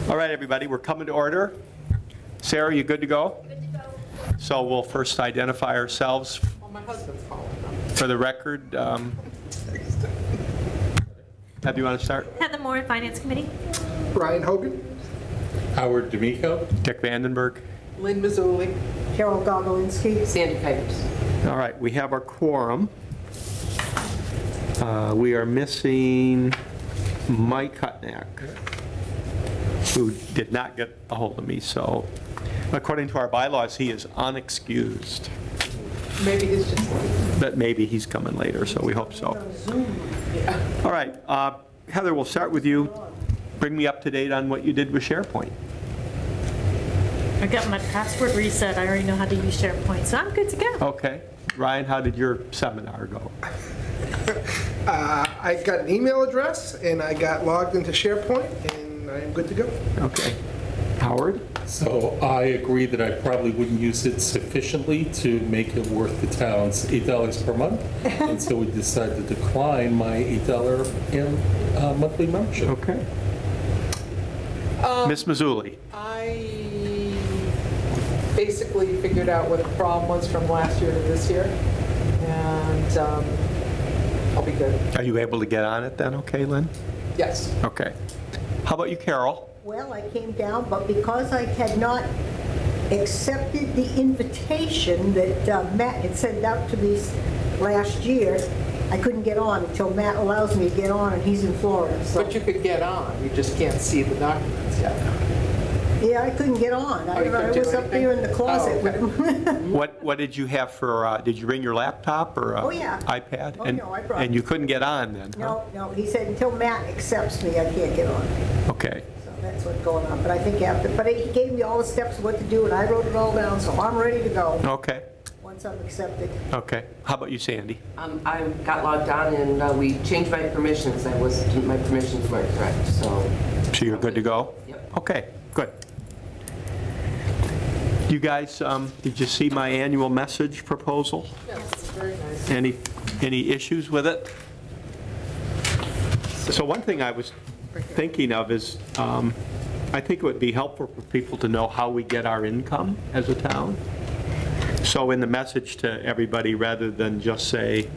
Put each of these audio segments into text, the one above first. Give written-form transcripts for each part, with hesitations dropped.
All right, everybody, we're coming to order. Sarah, you good to go? Good to go. So we'll first identify ourselves Oh, my husband's calling. for the record. Deb, you want to start? Heather Moore, Finance Committee. Brian Hogan. Howard D'Amico. Dick Vandenberg. Lynn Mazzoli. Carol Gogolinski. Sandy Kipers. All right, we have our quorum. We are missing Mike Hutnack, who did not get a hold of me, so according to our bylaws, he is unexcused. Maybe it's just late. But maybe he's coming later, so we hope so. All right, Heather, we'll start with you. Bring me up to date on what you did with SharePoint. I got my password reset. I already know how to use SharePoint, so I'm good to go. Okay. Ryan, how did your seminar go? I got an email address and I got logged into SharePoint and I am good to go. Okay. Howard? So I agree that I probably wouldn't use it sufficiently to make it worth the town's $8 per month. And so we decided to decline my $8 monthly membership. Okay. Ms. Mazzulli? I basically figured out what the problem was from last year to this year, and I'll be good. Are you able to get on it then, okay, Lynn? Yes. Okay. How about you, Carol? Well, I came down, but because I had not accepted the invitation that Matt had sent out to me last year, I couldn't get on until Matt allows me to get on, and he's in Florida, so. But you could get on, you just can't see the documents yet. Yeah, I couldn't get on. Oh, you couldn't I do was up there in the anything? closet Oh, with him. What did you have for, did you bring your laptop or Oh, yeah. iPad? Oh, And- no, I brought And it. you couldn't get on then, huh? No, he said until Matt accepts me, I can't get on. Okay. So that's what's going on, but I think after, but he gave me all the steps of what to do, and I wrote it all down, so I'm ready to go Okay. once I'm accepted. Okay. How about you, Sandy? I got logged on and we changed my permissions. My permissions weren't correct, so. So you're good to go? Yep. Okay, good. You guys, did you see my annual message proposal? Yes, very nice. Any issues with it? So one thing I was thinking of is, I think it would be helpful for people to know how we get our income as a town. So in the message to everybody, rather than just say,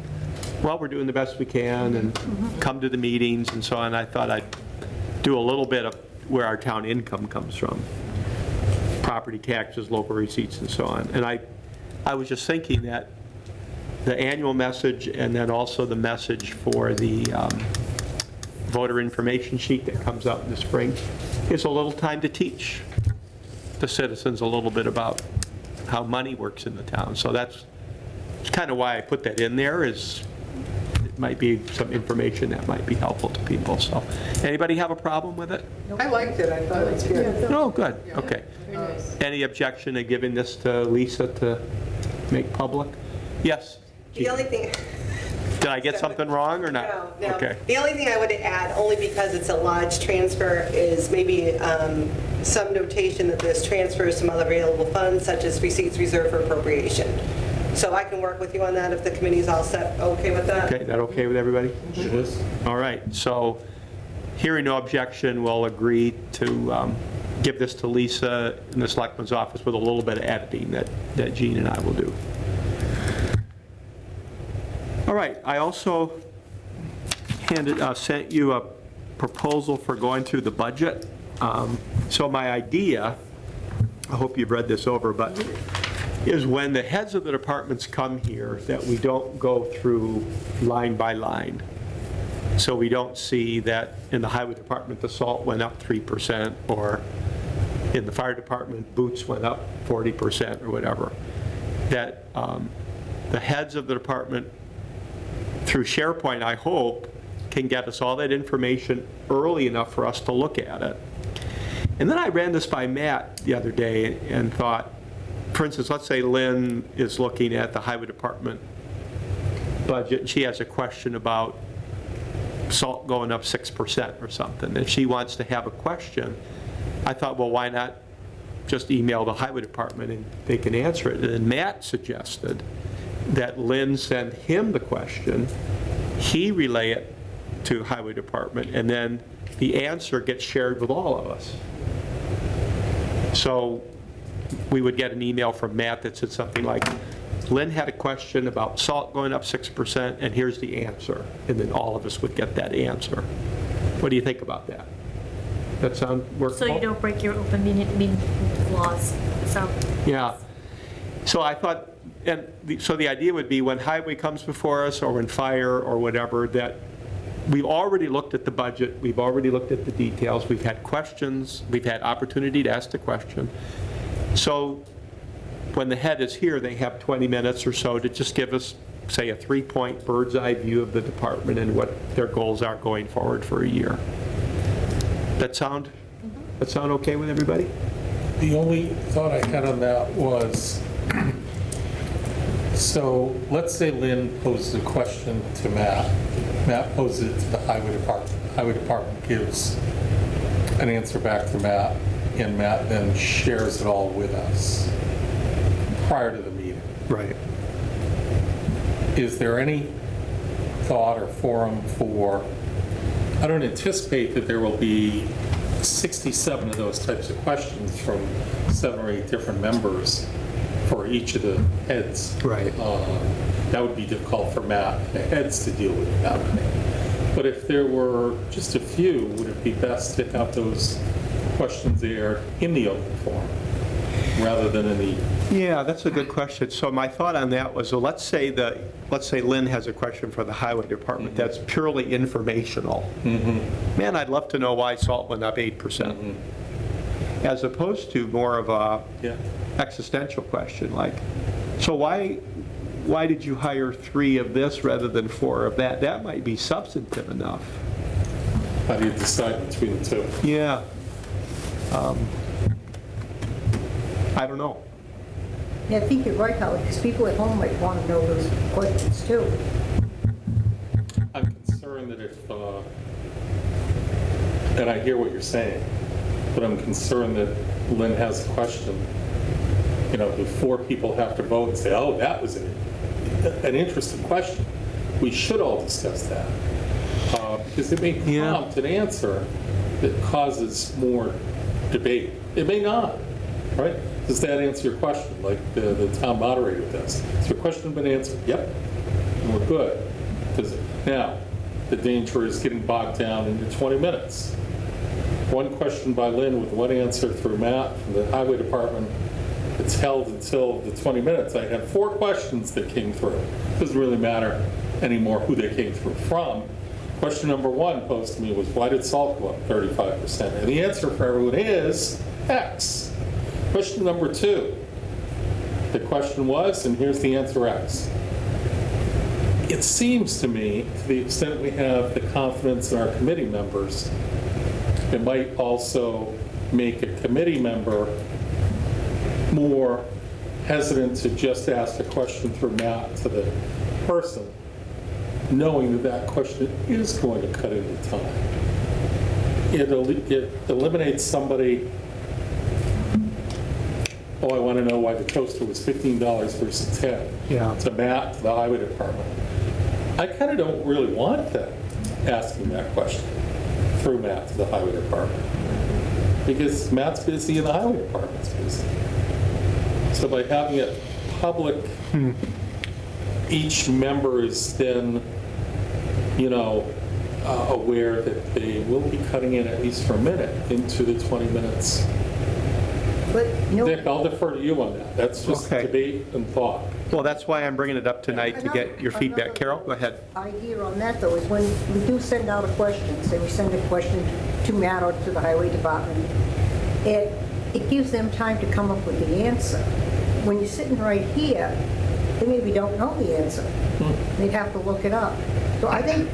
well, we're doing the best we can and come to the meetings and so on, I thought I'd do a little bit of where our town income comes from. Property taxes, local receipts, and so on. And I was just thinking that the annual message and then also the message for the voter information sheet that comes out in the spring is a little time to teach the citizens a little bit about how money works in the town. So that's kind of why I put that in there, is it might be some information that might be helpful to people. So anybody have a problem with it? I liked it, I thought it was good. No, good, okay. Very nice. Any objection to giving this to Lisa to make public? Yes? The only thing, Did I get something wrong or not? no. Okay. The only thing I would add, only because it's a large transfer, is maybe some notation that there's transfers from other available funds, such as receipts reserved for appropriation. So I can work with you on that if the committee's all set, okay with that? Okay, that okay with everybody? It is. All right, so hearing no objection, we'll agree to give this to Lisa in the Selectman's office with a little bit of editing that Jean and I will do. All right, I also sent you a proposal for going through the budget. So my idea, I hope you've read this over, but is when the heads of the departments come here, that we don't go through line by line. So we don't see that in the highway department, the salt went up 3%, or in the fire department, boots went up 40% or whatever. That the heads of the department, through SharePoint, I hope, can get us all that information early enough for us to look at it. And then I ran this by Matt the other day and thought, for instance, let's say Lynn is looking at the highway department budget, and she has a question about salt going up 6% or something. If she wants to have a question, I thought, well, why not just email the highway department and they can answer it. And then Matt suggested that Lynn send him the question, he relay it to highway department, and then the answer gets shared with all of us. So we would get an email from Matt that said something like, Lynn had a question about salt going up 6%, and here's the answer. And then all of us would get that answer. What do you think about that? That sound workable? So you don't break your open meeting laws, so. Yeah. So I thought, so the idea would be when highway comes before us, or when fire, or whatever, that we've already looked at the budget, we've already looked at the details, we've had questions, we've had opportunity to ask the question. So when the head is here, they have 20 minutes or so to just give us, say, a 3-point bird's eye view of the department and what their goals are going forward for a year. That sound okay with everybody? The only thought I had on that was, so let's say Lynn poses a question to Matt. Matt poses it to the highway department. The highway department gives an answer back to Matt, and Matt then shares it all with us prior to the meeting. Right. Is there any thought or forum for, I don't anticipate that there will be 67 of those types of questions from 7 or 8 different members for each of the heads. Right. That would be difficult for Matt, the heads, to deal with that many. But if there were just a few, would it be best to have those questions there in the open forum rather than in the... Yeah, that's a good question. So my thought on that was, well, let's say Lynn has a question for the highway department that's purely informational. Man, I'd love to know why salt went up 8%. As opposed to more of a existential question, like, so why did you hire 3 of this rather than 4 of that? That might be substantive enough. How do you decide between the two? Yeah. I don't know. Yeah, I think you're right, Howard, because people at home might want to know those questions too. I'm concerned that if, and I hear what you're saying, but I'm concerned that Lynn has a question, before people have to vote and say, oh, that was an interesting question. We should all discuss that. Because it may prompt an answer that causes more debate. It may not, right? Does that answer your question, like the town moderator does? Has your question been answered? Yep. And we're good. Now, the danger is getting bogged down into 20 minutes. One question by Lynn with one answer through Matt from the highway department. It's held until the 20 minutes. I had 4 questions that came through. It doesn't really matter anymore who they came through from. Question number 1 posed to me was, why did salt go up 35%? And the answer for everyone is X. Question number 2, the question was, and here's the answer, X. It seems to me, to the extent we have the confidence in our committee members, it might also make a committee member more hesitant to just ask a question through Matt to the person, knowing that that question is going to cut into time. It eliminates somebody, oh, I want to know why the toaster was $15 versus 10. Yeah. To Matt, to the highway department. I kind of don't really want them asking that question through Matt to the highway department. Because Matt's busy and the highway department's busy. So by having it public, each member is then, aware that they will be cutting in at least for a minute into the 20 minutes. But, Dick, I'll defer to you on that. That's just Okay. debate and thought. Well, that's why I'm bringing it up tonight, to get your feedback. Carol, go ahead. idea on that, though, is when we do send out a question, say we send a question to Matt or to the highway department, it gives them time to come up with the answer. When you're sitting right here, they maybe don't know the answer. They'd have to look it up. So I don't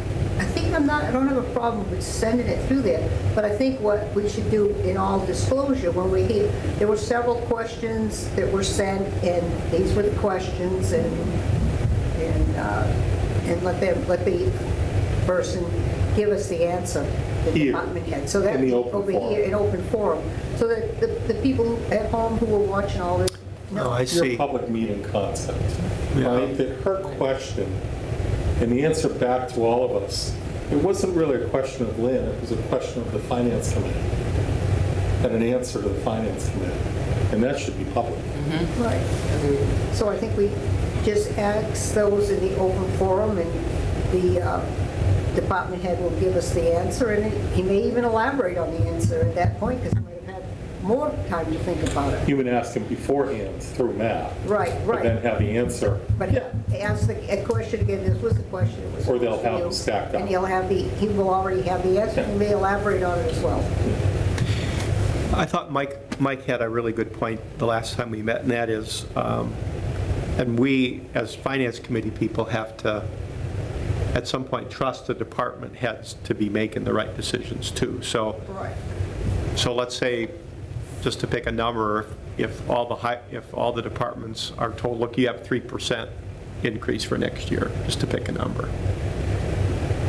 have a problem with sending it through there, but I think what we should do in all disclosure, when we hear, there were several questions that were sent, and these were the questions, and let the person give us the answer, the Here, department head. So that in the open over forum. here, in open forum, so that the people at home who are watching all this know. Oh, I Your see. public meeting concept, Yeah. right? That her question and the answer back to all of us It wasn't really a question of Lynn, it was a question of the finance committee, and an answer to the finance committee, and that should be public. Right. So I think we just ask those in the open forum, and the department head will give us the answer, and he may even elaborate on the answer at that point, because he might have had more time to think about it. You would ask him beforehand through Matt. Right, But then right. have the answer. But ask a question again, this was the question. It was Or they'll supposed to have you, them stacked up. And he will already have the answer, he may elaborate on it as well. I thought Mike had a really good point the last time we met, and that is, and we, as finance committee people, have to, at some point, trust the department heads to be making the right decisions too. So, Right. so let's say, just to pick a number, if all the departments are told, look, you have 3% increase for next year, just to pick a number.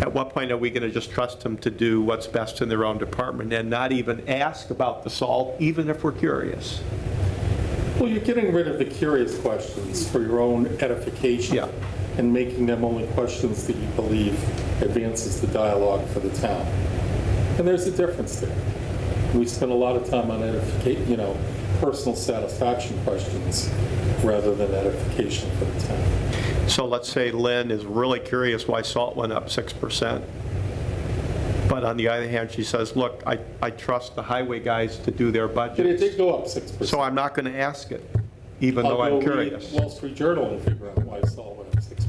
At what point are we going to just trust them to do what's best in their own department and not even ask about the SALT, even if we're curious? Well, you're getting rid of the curious questions for your own edification. Yeah. And making them only questions that you believe advances the dialogue for the town. And there's a difference there. We spend a lot of time on edification, personal satisfaction questions rather than edification for the town. So let's say Lynn is really curious why SALT went up 6%. But on the other hand, she says, look, I trust the highway guys to do their But it budgets, did go up 6%. so I'm not going to ask it, even though I'll I'm go read curious. Wall Street Journal and figure out why salt went up 6%.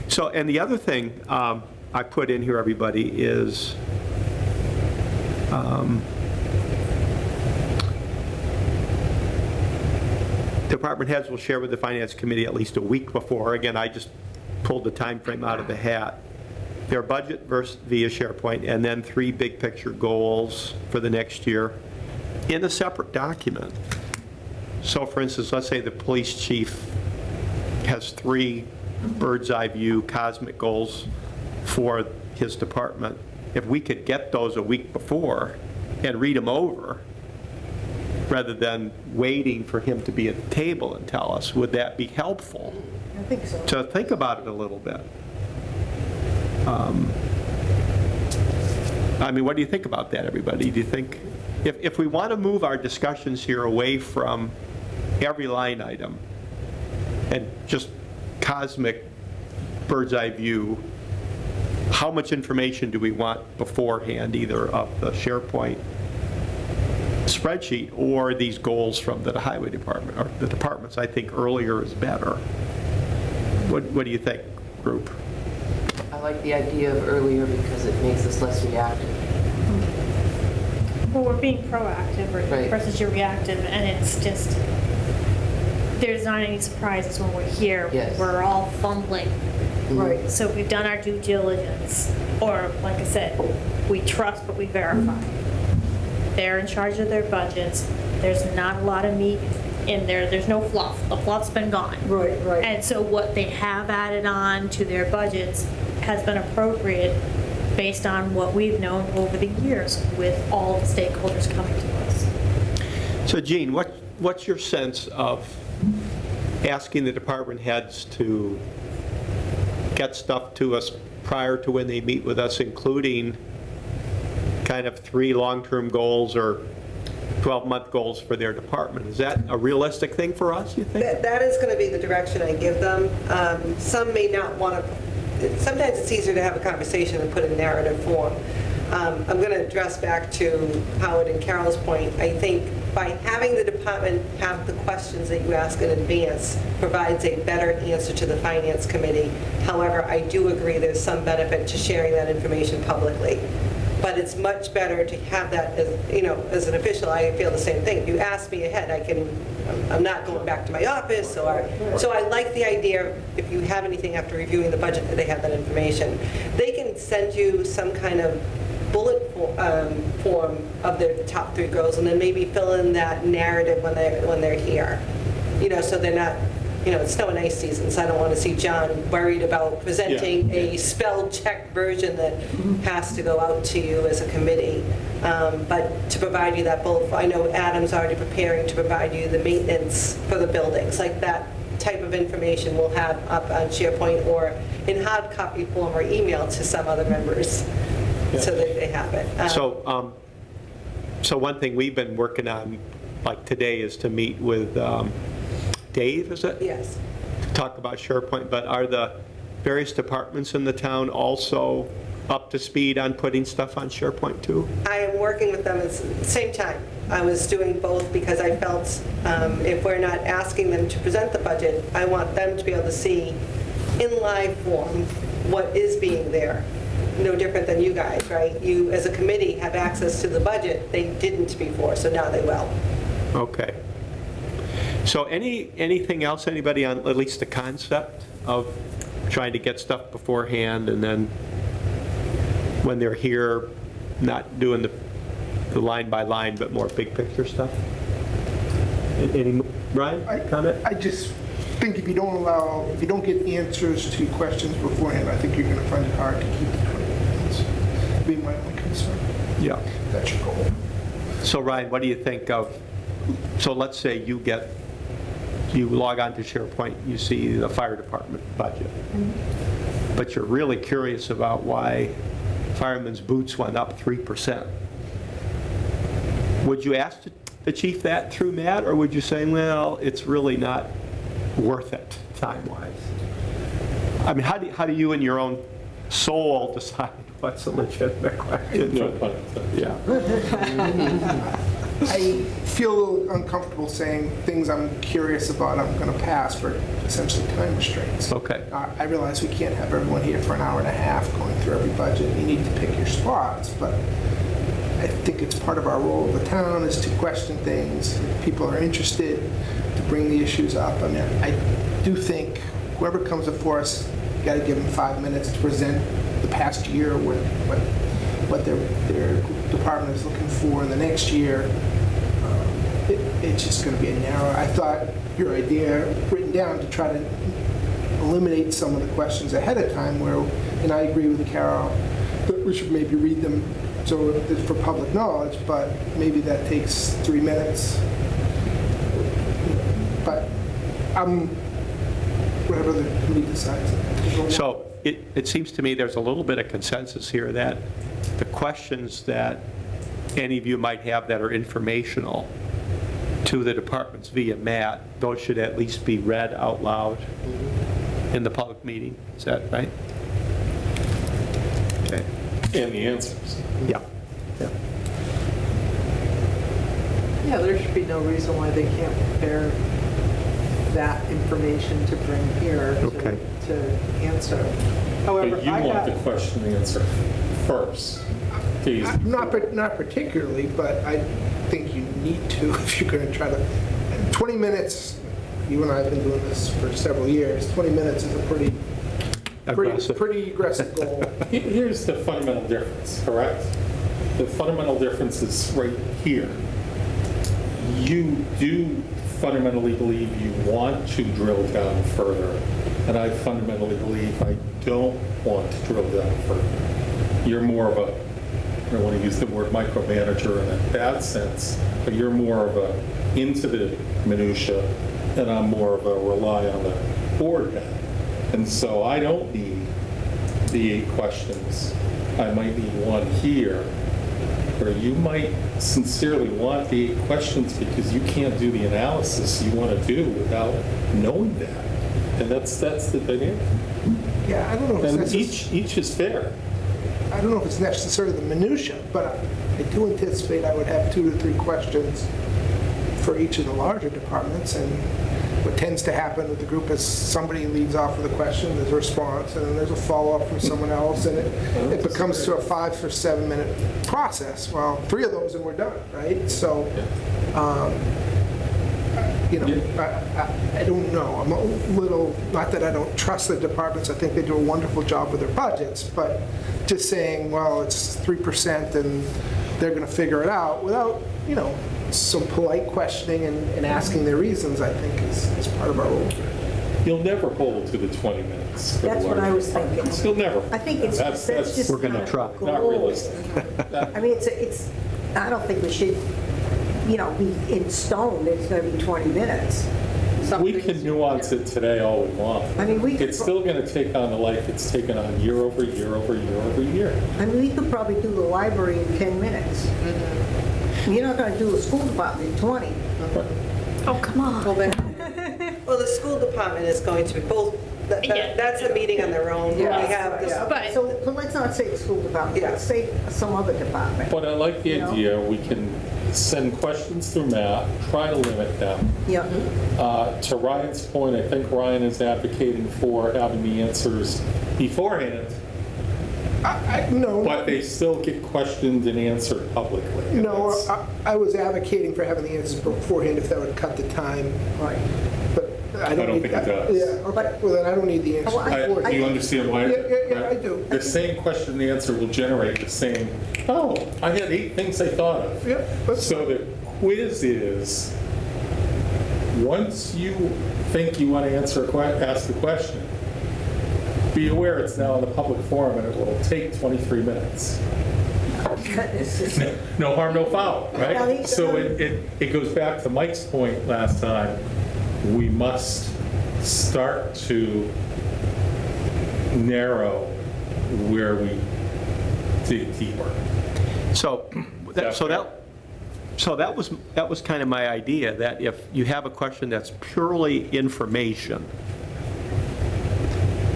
So, and the other thing I put in here, everybody, is department heads will share with the finance committee at least a week before. Again, I just pulled the time frame out of the hat. Their budget via SharePoint, and then 3 big picture goals for the next year in a separate document. So for instance, let's say the police chief has 3 bird's eye view cosmic goals for his department. If we could get those a week before and read them over, rather than waiting for him to be at the table and tell us, would that be helpful? I think so. To think about it a little bit. I mean, what do you think about that, everybody? Do you think, if we want to move our discussions here away from every line item and just cosmic bird's eye view, how much information do we want beforehand, either of the SharePoint spreadsheet or these goals from the highway department, or the departments? I think earlier is better. What do you think, group? I like the idea of earlier because it makes us less reactive. Well, we're being proactive Right. versus you're reactive, and it's just, there's not any surprises when we're here. Yes. We're all fumbling. Right. So we've done our due diligence, or like I said, we trust but we verify. They're in charge of their budgets. There's not a lot of meat in there. There's no fluff. The fluff's been gone. Right, right. And so what they have added on to their budgets has been appropriate based on what we've known over the years with all the stakeholders coming to us. So Gene, what's your sense of asking the department heads to get stuff to us prior to when they meet with us, including kind of 3 long-term goals or 12-month goals for their department? Is that a realistic thing for us, you think? That is going to be the direction I give them. Some may not want to, sometimes it's easier to have a conversation and put in narrative form. I'm going to address back to Howard and Carol's point. I think by having the department have the questions that you ask in advance provides a better answer to the finance committee. However, I do agree there's some benefit to sharing that information publicly. But it's much better to have that as, as an official. I feel the same thing. If you ask me ahead, I'm not going back to my office, so I like the idea, if you have anything after reviewing the budget, that they have that information. They can send you some kind of bullet form of their top 3 goals, and then maybe fill in that narrative when they're here. So they're not, it's snow and ice season, so I don't want to see John worried about presenting a spell-checked version that has to go out to you as a committee. But to provide you that bullet, I know Adam's already preparing to provide you the maintenance for the buildings, like that type of information we'll have up on SharePoint or in hard copy form or email to some other members so that they have it. So one thing we've been working on, like today, is to meet with Dave, is it? Yes. To talk about SharePoint, but are the various departments in the town also up to speed on putting stuff on SharePoint too? I am working with them at the same time. I was doing both because I felt if we're not asking them to present the budget, I want them to be able to see in live form what is being there. No different than you guys, right? You, as a committee, have access to the budget. They didn't before, so now they will. Okay. So anything else, anybody on at least the concept of trying to get stuff beforehand and then when they're here, not doing the line by line, but more big picture stuff? Any, Ryan, comment? I just think if you don't get answers to questions beforehand, I think you're going to find it hard to keep the 20 minutes. Be my only concern. Yeah. That's your goal. So Ryan, what do you think of, so let's say you log on to SharePoint, you see the fire department budget, but you're really curious about why firemen's boots went up 3%. Would you ask the chief that through Matt, or would you say, well, it's really not worth it time-wise? I mean, how do you in your own soul decide what's a legitimate question? No pun intended. Yeah. I feel a little uncomfortable saying things I'm curious about I'm going to pass for essentially time restraints. Okay. I realize we can't have everyone here for an hour and a half going through every budget. You need to pick your spots, but I think it's part of our role of the town is to question things. If people are interested, to bring the issues up. I mean, I do think whoever comes before us, you got to give them 5 minutes to present the past year, what their department is looking for in the next year. It's just going to be a narrow. I thought your idea written down to try to eliminate some of the questions ahead of time where, and I agree with Carol, that we should maybe read them so it's for public knowledge, but maybe that takes 3 minutes. But whatever the committee decides. So it seems to me there's a little bit of consensus here that the questions that any of you might have that are informational to the departments via Matt, those should at least be read out loud in the public meeting. Is that right? Okay. And the answers. Yeah. Yeah. Yeah, there should be no reason why they can't prepare that information to bring here Okay. to answer. However, But you want the question and answer first. Days Not particularly, but I think you need to if you're going to try to. 20 minutes, you and I have been doing this for several years, 20 minutes is a pretty aggressive goal. Here's the fundamental difference, correct? The fundamental difference is right here. You do fundamentally believe you want to drill down further, and I fundamentally believe I don't want to drill down further. You're more of a, I don't want to use the word micromanager in a bad sense, but you're more of a into the minutia, and I'm more of a rely on the board guy. And so I don't need the 8 questions. I might need one here, or you might sincerely want the 8 questions because you can't do the analysis you want to do without knowing that. And that's the dynamic. Yeah, I don't know if it's And necessarily. each is fair. I don't know if it's necessarily the minutia, but I do anticipate I would have 2 to 3 questions for each of the larger departments. And what tends to happen with the group is somebody leads off with a question, there's a response, and then there's a follow-up from someone else, and it becomes to a 5 or 7 minute process. Well, 3 of those and we're done, right? So, I don't know. I'm a little, not that I don't trust the departments, I think they do a wonderful job with their budgets, but just saying, well, it's 3% and they're going to figure it out without, some polite questioning and asking their reasons, I think is part of our role. You'll never hold to the 20 minutes. for the That's what I larger was thinking. departments. You'll never. I think it's That's- that's just We're gonna kind of try. a goal. Not realistic. I mean, it's, I don't think we should, be in stone, it's going to be 20 minutes. some We things can nuance it today all we want. I mean, we could It's still going to take on the life it's taken on year over year over year over year. I mean, we could probably do the library in 10 minutes. You're not going to do the school department in 20. Oh, come on. Well, then, Well, the school department is going to be both, Yeah. that's a meeting on their own. We Yes, have this- yeah. But So let's not say the school department, Yeah. let's say some other department. But I like the You know? idea, we can send questions through Matt, try to limit them. Yeah, To Ryan's point, I think Ryan is advocating for having the answers beforehand, No, but they still get questioned and answered publicly. no, I was advocating for having the answers beforehand if that would cut the time, right. but I don't don't need. think it does. Yeah, okay, well then I don't need the answers Well, I- beforehand. Do you understand why? Yeah, I do. The same question and answer will generate the same, oh, I had 8 things I thought of. Yeah, that's So the quiz is, once you think you want to ask the question, be aware it's now in a public forum and it will take 23 minutes. No harm, no foul, right? So it goes back to Mike's point last time. We must start to narrow where we dig deeper. So that was kind of my idea, that if you have a question that's purely information,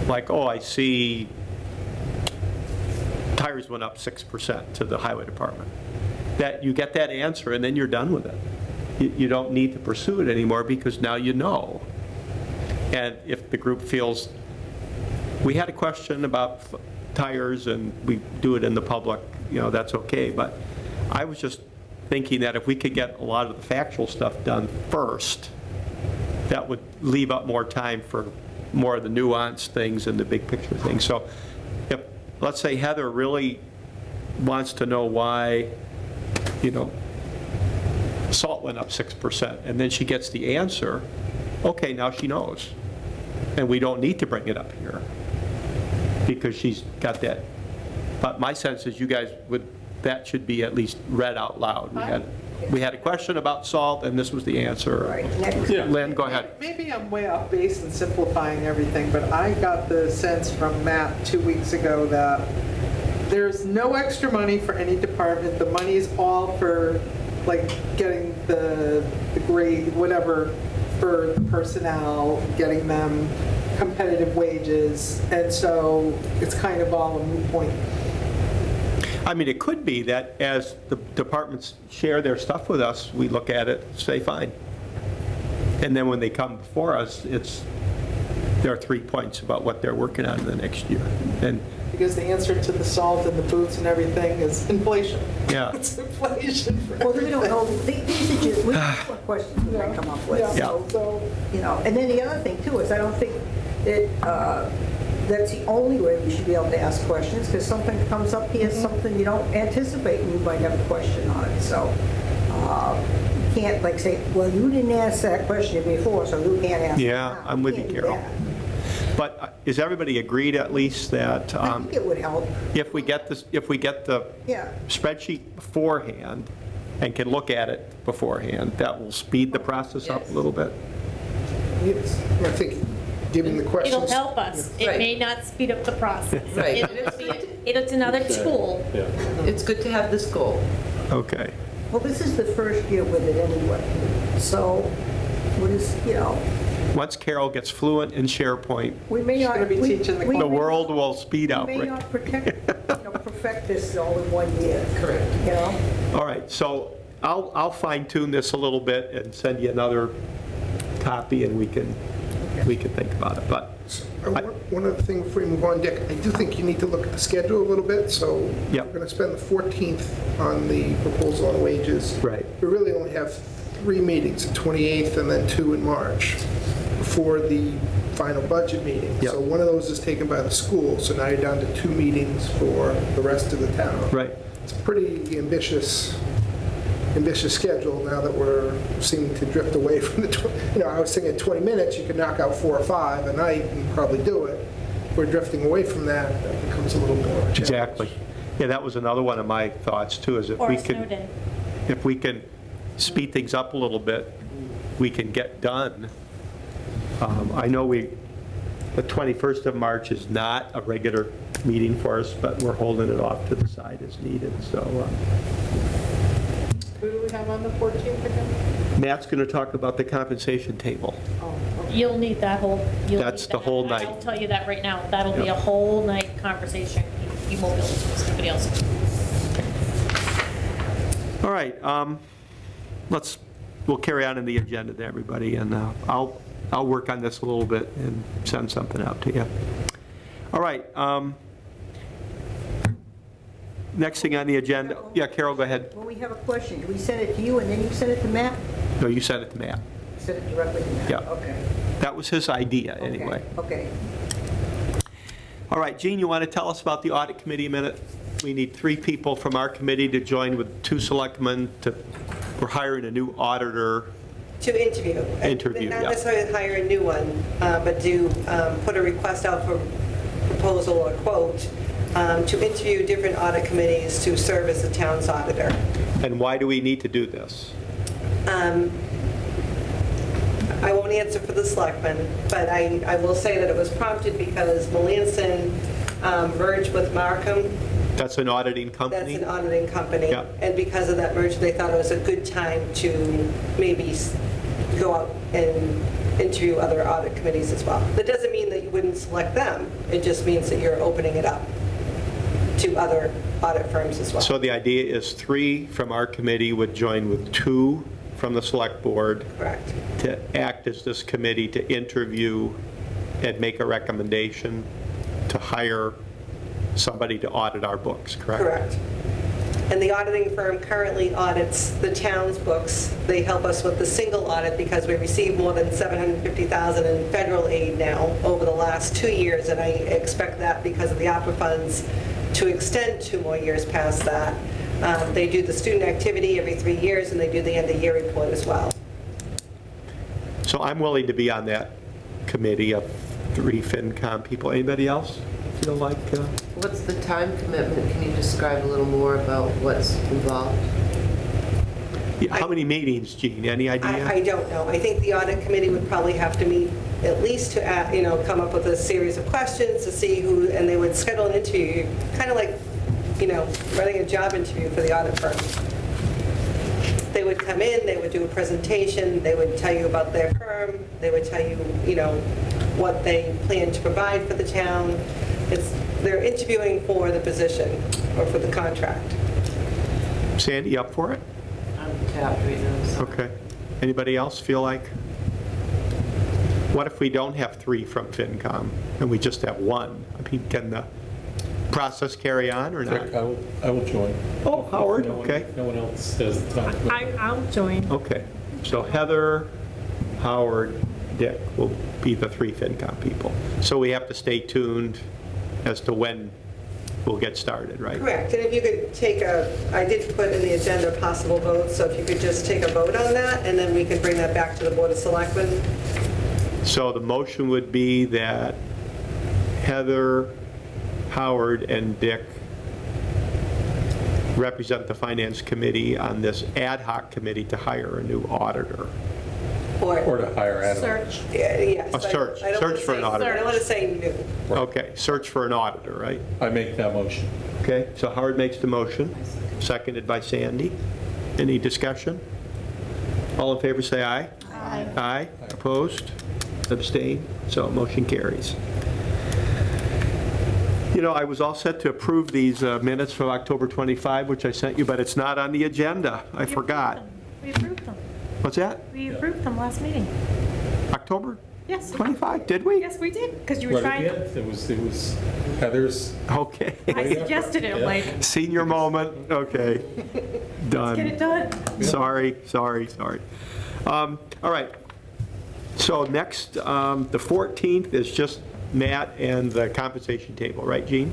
like, oh, I see tires went up 6% to the highway department, that you get that answer and then you're done with it. You don't need to pursue it anymore because now you know. And if the group feels, we had a question about tires and we do it in the public, that's okay. But I was just thinking that if we could get a lot of the factual stuff done first, that would leave up more time for more of the nuanced things and the big picture things. So if, let's say Heather really wants to know why, salt went up 6%, and then she gets the answer, okay, now she knows. And we don't need to bring it up here because she's got that. But my sense is you guys that should be at least read out loud. We had a question about salt, and this was the answer. Right. Next. Yeah. Lynn, go ahead. maybe I'm way off base and simplifying everything, but I got the sense from Matt 2 weeks ago that there's no extra money for any department. The money is all for, like, getting the grade, whatever, for the personnel, getting them competitive wages, and so it's kind of all a moot point. I mean, it could be that as the departments share their stuff with us, we look at it, say, fine. And then when they come before us, there are 3 points about what they're working on in the next year. And, Because the answer to the salt and the boots and everything is inflation. yeah, It's inflation. Well, we don't know, these are just, we don't know what questions we might come up with. Yeah, So, so, and then the other thing too is I don't think that that's the only way we should be able to ask questions, because something comes up here, something you don't anticipate, and you might have a question on it. So you can't like say, well, you didn't ask that question before, so you can't ask it Yeah, now. I'm with you, Can't do Carol. that. but is everybody agreed at least that I think it would help, if we get the yeah. spreadsheet beforehand and can look at it beforehand, that will speed the process up a little bit? Yes, I think, given the questions. It'll help us. It Right. may not speed up the process. Right. It's another tool. Yeah. It's good to have this goal. Okay. Well, this is the first year with it anyway, so what is, Once Carol gets fluent in SharePoint, we may She's not. gonna be we- teaching the we the may- world will speed up, We may right? not perfect this all in 1 year. Correct. All right, so I'll fine tune this a little bit and send you another copy and we can think about it, but, One other thing before you move on, Dick, I do think you need to look at the schedule a little bit, so Yep. we're going to spend the 14th on the proposal on wages. Right. We really only have 3 meetings, the 28th and then 2 in March, before the final budget meeting. Yep. So one of those is taken by the school, so now you're down to 2 meetings for the rest of the town. right. It's a pretty ambitious schedule now that we're seeming to drift away from the, I was thinking 20 minutes, you could knock out 4 or 5 a night and probably do it. If we're drifting away from that, that becomes a little more challenging. Exactly. Yeah, that was another one of my thoughts too, is Or a snow day. if we can speed things up a little bit, we can get done I know the 21st of March is not a regular meeting for us, but we're holding it off to the side as needed, so. Who do we have on the 14th again? Matt's going to talk about the compensation table. Oh, okay. You'll need that whole. That's the whole night. I'll tell you that right now. That'll be Yeah. a whole night conversation. You won't be able to do somebody else. All right, we'll carry on in the agenda there, everybody, and I'll work on this a little bit and send something out to you. All right, next thing on the agenda, yeah, Carol, go ahead. Well, we have a question. Do we send it to you and then you send it to Matt? No, you sent it to Matt. Send it directly to Matt? Yeah. Okay. That was his idea, Okay. anyway. Okay. All right, Gene, you want to tell us about the audit committee a minute? We need 3 people from our committee to join with 2 selectmen. We're hiring a new auditor. To interview. Interview, Not yeah. necessarily hire a new one, but do put a request out for proposal or quote to interview different audit committees to serve as the town's auditor. And why do we need to do this? I won't answer for the selectmen, but I will say that it was prompted because Melanson merged with Markham. That's an auditing That's company? an auditing company. Yeah. And because of that merger, they thought it was a good time to maybe go out and interview other audit committees as well. That doesn't mean that you wouldn't select them. It just means that you're opening it up to other audit firms as well. So the idea is 3 from our committee would join with 2 from the select board Correct. to act as this committee to interview and make a recommendation to hire somebody to audit our books, correct? Correct. And the auditing firm currently audits the town's books. They help us with the single audit because we received more than $750,000 in federal aid now over the last 2 years, and I expect that because of the ARPA funds to extend 2 more years past that. They do the student activity every 3 years, and they do the end-of-year report as well. So I'm willing to be on that committee of 3 FinCom people. Anybody else feel like? What's the time commitment? Can you describe a little more about what's involved? How many meetings, Gene? Any idea? I don't know. I think the audit committee would probably have to meet at least to, come up with a series of questions to see who, and they would schedule an interview, kind of like, running a job interview for the audit firm. They would come in, they would do a presentation, they would tell you about their firm, they would tell you, what they plan to provide for the town. They're interviewing for the position or for the contract. Sandy, up for it? I'm tapped right now. so- Okay. Anybody else feel like? What if we don't have 3 from FinCom and we just have 1? I mean, can the process carry on or not? Rick, I will join. Oh, Howard, No one- okay. No one else has the time. I'll join. Okay. So Heather, Howard, Dick will be the 3 FinCom people. So we have to stay tuned as to when we'll get started, right? Correct, and if you could I did put in the agenda possible votes, so if you could just take a vote on that, and then we can bring that back to the Board of Selectmen. So the motion would be that Heather, Howard, and Dick represent the Finance Committee on this ad hoc committee to hire a new auditor. Or to hire Adam. Search. Yes. A search. I don't wanna Search for an say- auditor. I don't want to say new. Okay, search for an auditor, right? I make that motion. Okay, so Howard makes the motion, seconded by Sandy. Any discussion? All in favor, say aye. Aye. Aye, opposed, abstain, so motion carries. I was all set to approve these minutes from October 25, which I sent you, but it's not on the agenda. I forgot. We approved them. What's that? We approved them last meeting. October Yes. 25, did we? Yes, we did, because you were Right at trying, the end, it was Heather's. Okay. I suggested it, like, Senior moment, okay. Done. get it done. Sorry. All right. So next, the 14th is just Matt and the compensation table, right, Gene?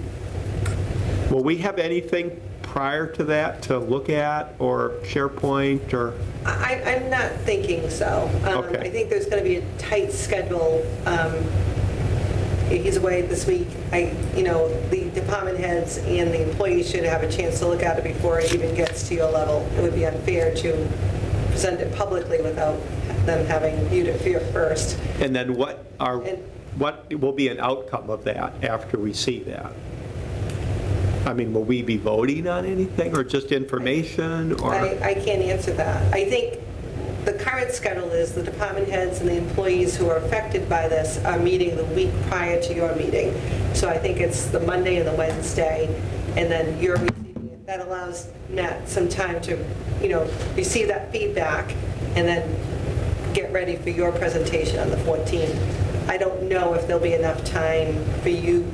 Will we have anything prior to that to look at, or SharePoint, or? I'm not thinking so. Okay. I think there's going to be a tight schedule. He's away this week. The department heads and the employees should have a chance to look at it before it even gets to your level. It would be unfair to present it publicly without them having viewed it here first. And then what will be an outcome of that after we see that? I mean, will we be voting on anything, or just information, or? I can't answer that. I think the current schedule is the department heads and the employees who are affected by this are meeting the week prior to your meeting. So I think it's the Monday and the Wednesday, and then you're receiving it. That allows Matt some time to, receive that feedback and then get ready for your presentation on the 14th. I don't know if there'll be enough time for you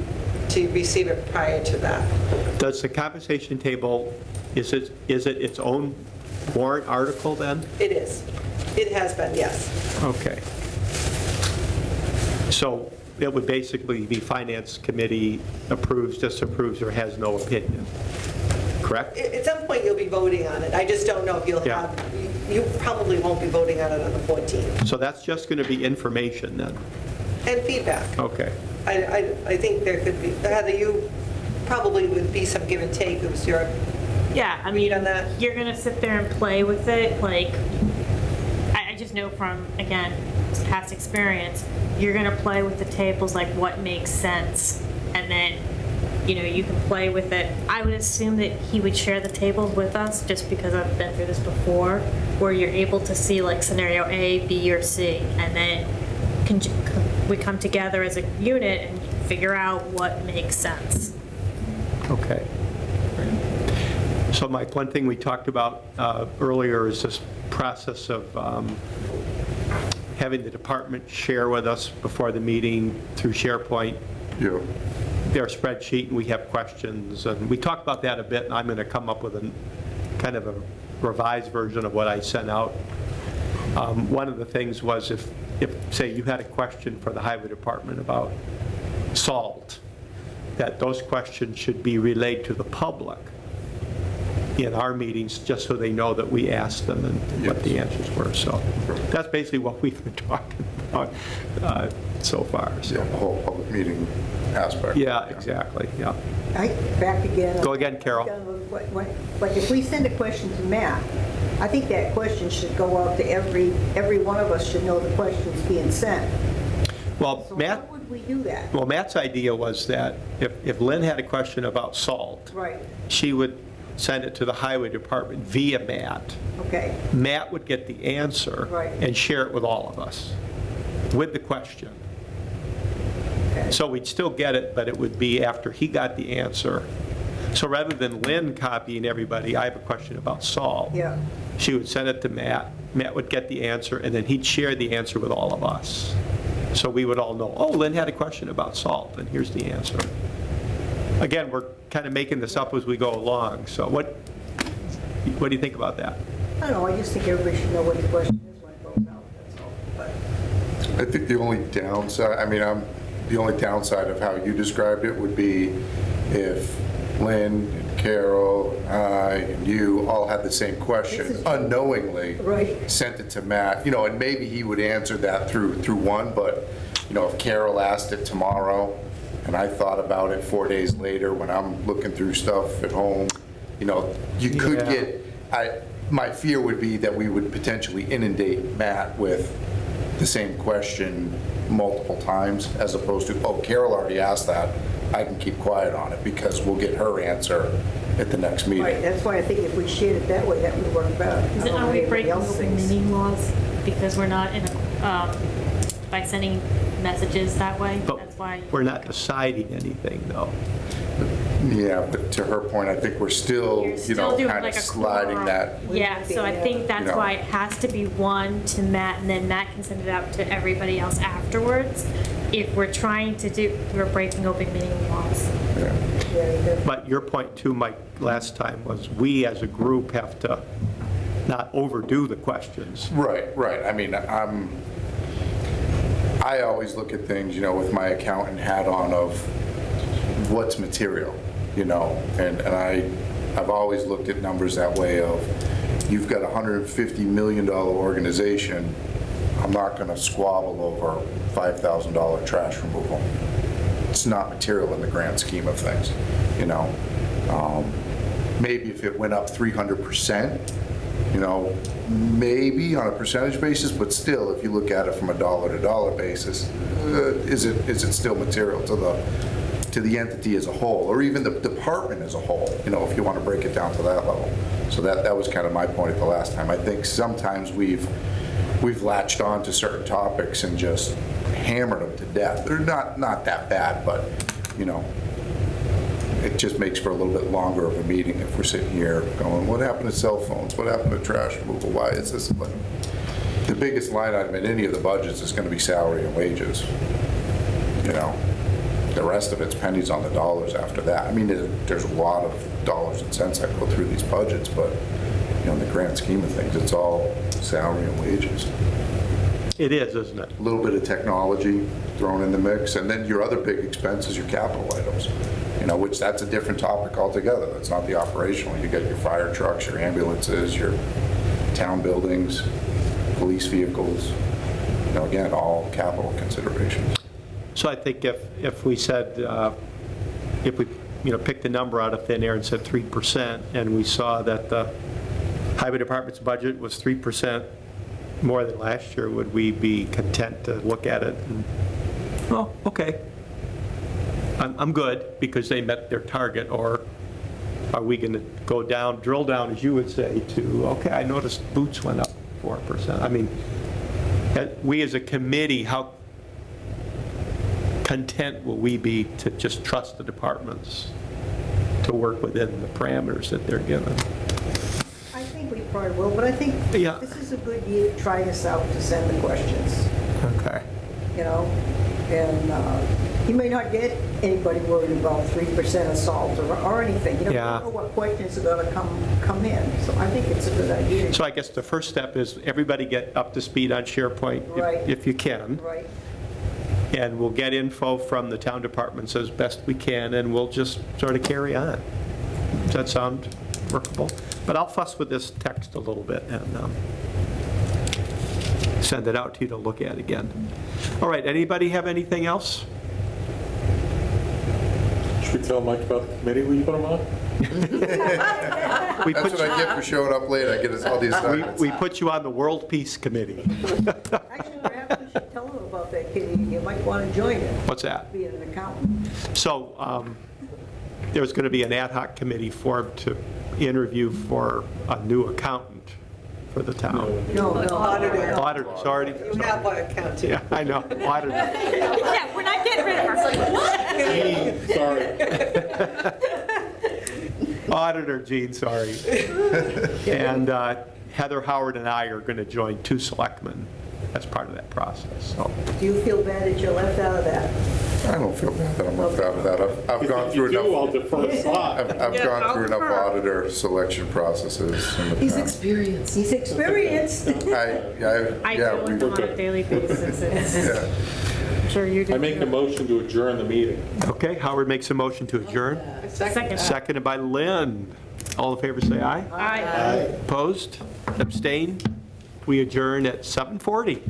to receive it prior to that. Does the compensation table, is it its own warrant article then? It is. It has been, yes. Okay. So it would basically be Finance Committee approves, disapproves, or has no opinion, correct? At some point, you'll be voting on it. I just don't know if you'll Yeah. you probably won't be voting on it on the 14th. So that's just going to be information then? And feedback. Okay. I think there could be, Heather, you probably would be some give and take. It was your, Yeah, I Read mean, on that. you're gonna sit there and play with it, like, I just know from, again, past experience, you're gonna play with the tables, like what makes sense, and then, you can play with it. I would assume that he would share the tables with us, just because I've been through this before, where you're able to see like scenario A, B, or C, and then we come together as a unit and figure out what makes sense. Okay. So Mike, one thing we talked about earlier is this process of having the department share with us before the meeting through SharePoint their spreadsheet, and we have questions. And we talked about that a bit, and I'm going to come up with a kind of a revised version of what I sent out. One of the things was if, say, you had a question for the highway department about salt, that those questions should be relayed to the public in our meetings, just so they know that we asked them and what the answers were. So that's basically what we've been talking about so far. So. The whole public meeting aspect. Yeah, exactly, yeah. Back again. Go again, Carol. But if we send a question to Matt, I think that question should go out to every one of us should know the question's being sent. Well, So Matt, how would we do that? well, Matt's idea was that if Lynn had a question about salt, Right, she would send it to the highway department via Matt. okay, Matt would get the answer Right. and share it with all of us with the question. okay. So we'd still get it, but it would be after he got the answer. So rather than Lynn copying everybody, I have a question about salt. Yeah, She would send it to Matt, Matt would get the answer, and then he'd share the answer with all of us. So we would all know, oh, Lynn had a question about salt, and here's the answer. Again, we're kind of making this up as we go along, so what do you think about that? I don't know, I just think everybody should know what the question is when it goes out, that's all. But I think the only downside, the only downside of how you described it would be if Lynn and Carol, I, and you all had the same This question is- unknowingly. Right. Sent it to Matt, and maybe he would answer that through one, but, if Carol asked it tomorrow and I thought about it 4 days later when I'm looking through stuff at home, you could Yeah. my fear would be that we would potentially inundate Matt with the same question multiple times, as opposed to, oh, Carol already asked that, I can keep quiet on it because we'll get her answer at the next Right, meeting. that's why I think if we shared it that way, that would work better. I don't know Are what we anybody breaking else open thinks. meeting laws because we're not in a, by sending messages that way? But That's why. we're not deciding anything, though. Yeah, but to her point, I think we're still, You're still doing kind like of a sliding quorum. that. Yeah, so I think that's You know. why it has to be one to Matt, and then Matt can send it out to everybody else afterwards. If we're trying to do, we're breaking open meeting laws. Yeah. Yeah, you do. But your point too, Mike, last time was we as a group have to not overdo the questions. Right. I always look at things, with my accountant hat on of what's material, and I've always looked at numbers that way of, you've got a $150 million organization, I'm not going to squabble over $5,000 trash removal. It's not material in the grand scheme of things, Maybe if it went up 300%, You know, maybe on a percentage basis, but still, if you look at it from a dollar-to-dollar basis, is it still material to the entity as a whole, or even the department as a whole, you know, if you want to break it down to that level? So that was kind of my point the last time. I think sometimes we've latched on to certain topics and just hammered them to death. They're not that bad, but, you know, it just makes for a little bit longer of a meeting if we're sitting here going, what happened to cell phones? What happened to trash removal? Why is this? But the biggest line item in any of the budgets is going to be salary and wages. You know, the rest of it's pennies on the dollars after that. I mean, there's a lot of dollars and cents that go through these budgets, but, you know, in the grand scheme of things, it's all salary and wages. It is, isn't it? A little bit of technology thrown in the mix, and then your other big expense is your capital items, you know, which that's a different topic altogether. That's not the operational. You get your fire trucks, your ambulances, your town buildings, police vehicles, you know, again, all capital considerations. So I think if we said, if we, you know, picked a number out of thin air and said 3%, and we saw that the highway department's budget was 3% more than last year, would we be content to look at it and, oh, okay, I'm good because they met their target? Or are we going to go down, drill down, as you would say, to, okay, I noticed boots went up 4%. I mean, we as a committee, how content will we be to just trust the departments to work within the parameters that they're given? I think we probably will, but I think Yeah. this is a good year to try this out, to send the questions, Okay. you know? And you may not get anybody worried about 3% of salt or anything. You know, Yeah. you don't know what questions are going to come in. So I think it's a good idea. So I guess the first step is everybody get up to speed on SharePoint Right. if you can. Right. And we'll get info from the town departments as best we can, and we'll just sort of carry on. Does that sound workable? But I'll fuss with this text a little bit and send it out to you to look at again. All right, anybody have anything else? Should we tell Mike about the committee we put him on? We That's put what I get for showing up late. I get all the assignments. we put you on the World Peace Committee. Actually, perhaps we should tell them about that, Kitty. You might want to join it, What's that? be an accountant. So there's going to be an ad hoc committee formed to interview for a new accountant for the town. No. Auditor. Auditor, sorry. You have one account too. Yeah, I know, auditor. Yeah, we're not getting rid of her. Sorry. Auditor, Gene, sorry. And Heather Howard and I are going to join two selectmen as part of that process, so. Do you feel bad that you're left out of that? I don't feel bad that I'm left out of that. I've gone If through you do, I'll enough, defer a slot. I've gone through enough auditor selection processes in the He's past. experienced. He's experienced. I Yeah, deal with them on a daily basis. I'm sure you do. I make a motion to adjourn the meeting. Okay, Howard makes a motion to adjourn, Second. seconded by Lynn. All in favor, say aye. Aye. Opposed? Abstained? We adjourn at 7:40.